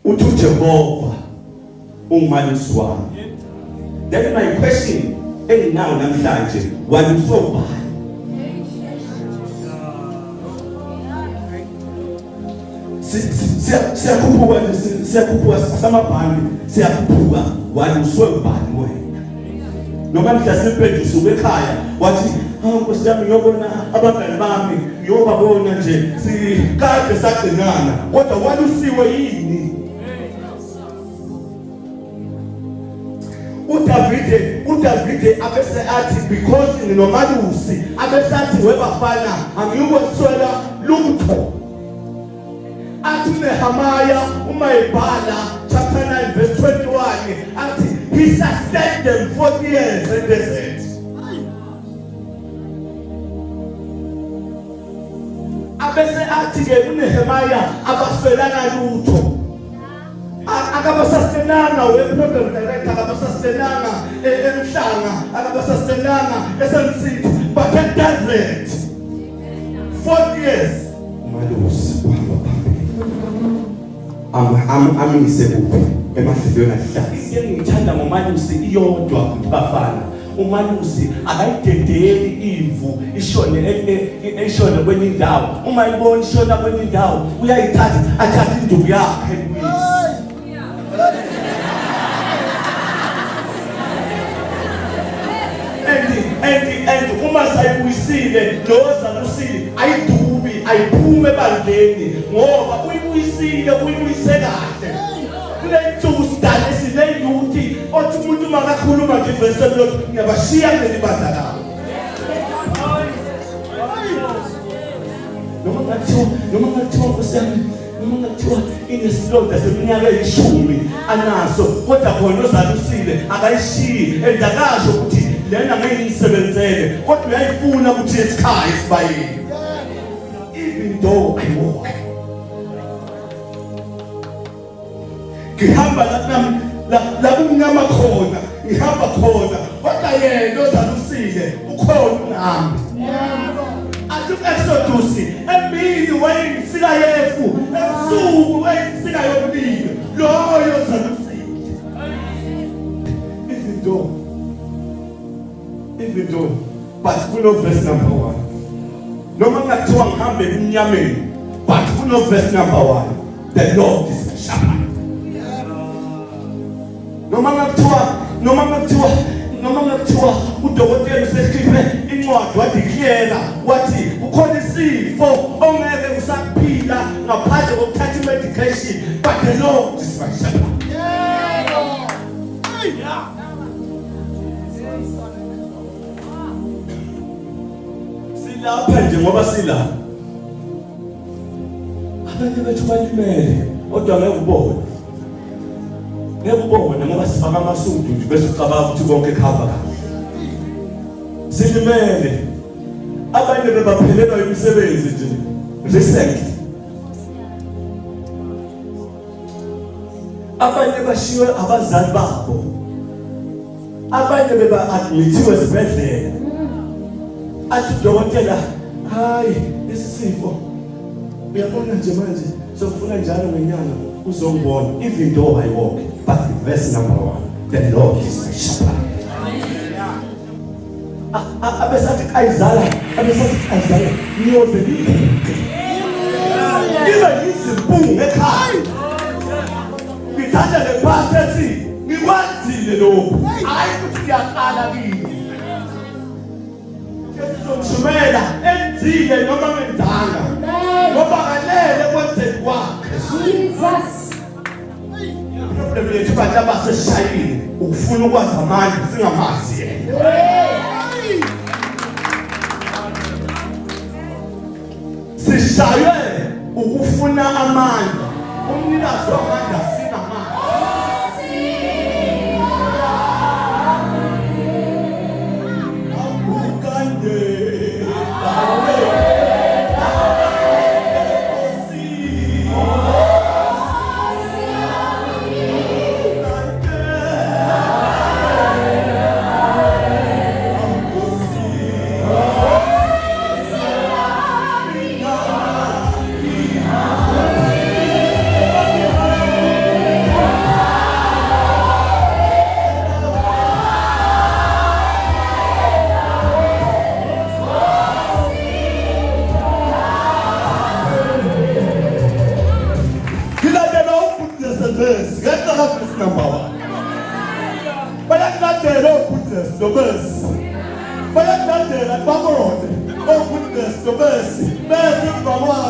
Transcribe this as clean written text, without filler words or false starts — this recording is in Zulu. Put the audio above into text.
uthi uJehova ungumalusi wami. That is my question enginayo namhlanje, waluso bani? Siyakhuphuka samabhani, siyakhuphuka, waluswe bani wena? Noma mhlasimpe usuke ekhaya wathi Nkosi yami ngiyobona abangani bami, ngiyobabona nje sikade sagcinana, kodwa walusiwe yini? uDavide abese athi because nginomalusi, abese athi webafana angiyukweswela lutho. Athi Nehemiah uma ebhala chapter 9 verse 21 athi he sustained them 40 years in the desert. Abese athi ke uNehemiah abaswelana lutho. Akabasastenanga weprogram director, akabasastenanga emhlanga, akabasastenanga esemsithi, but at desert 40 years umalusi uhamba phambili. Amise kuphi emahlelweni ahlala. Ngithanda ngomalusi iyodwa bafana. Umalusi akayidedeli imvu ishone kwenye indawo. Uma ibona ishona kwenye indawo uyayithatha athathe induku yakhe. And uma sayibuyisile loza lusile ayidubi ayiphume ebandleni ngoba uyibuyisile uyibuyise kahle. Kule insuku sidale sineyuthi othi umuntu makakhuluma ngeverse lo ngiyabashiya kuleli bandla lawo. Noma ngathiwa Nkosi yami, noma ngathiwa inesilonda seminyaka eyishumi anaso, kodwa khona ozalusile akayishiyi endakasho ukuthi lena ngiyisebenzele, kodwa uyayifuna ukuthi esikhaya esibayeni. Even though I walk, ngihamba la kumnyama khona, ngihamba khona, kodwa yena ozalusile ukhona nami. Athi Exodus emini wayisika yefu, ebusuku wayisika yomlilo, loyo ozalusile. Even though, but kuno verse number 1. Noma ngathiwa ngihambe emnyameni, but kuno verse number 1. The Lord is my shepherd. Noma ngathiwa udokotela usekhiphe incwadi wadeclare wathi ukhona isifo ongeke usaphila ngaphandle kokuthatha medication, but the Lord is my shepherd. Lapha nje ngoba sila abantu bethu balimele, kodwa ngeke ubone ngoba sifaka amasudu nje bese ucabanga ukuthi konke khamba kahle. Silimele, abanye bebaphelelwa imisebenzi nje recent, abanye bashiwe abazali babo, abanye beba-admithiwe esibhedlela. Athi dokotela, hayi isifo uyabona nje manje sokufuna njalo ngenyanga uzongibona. Even though I walk, but verse number 1, the Lord is my shepherd. Abesathi Isaiah niyoze ibe yizimpungu ekhaya. Ngithanda le part ethi ngikwazile lokhu, hayi ukuthi ngiyaqala kini. Somshumela enzile noma ngenzanga, ngoba ngalele kwenzeni kwakhe. Jesus. Problem yethu bantu abaseshayile ukufuna ukwazi amandla singamazi yena. Sishaywe ukufuna amandla, umnikazi wamandla sinamandla. goodness to mercy. But that day, like Babylon, oh goodness to mercy. Mercy from us.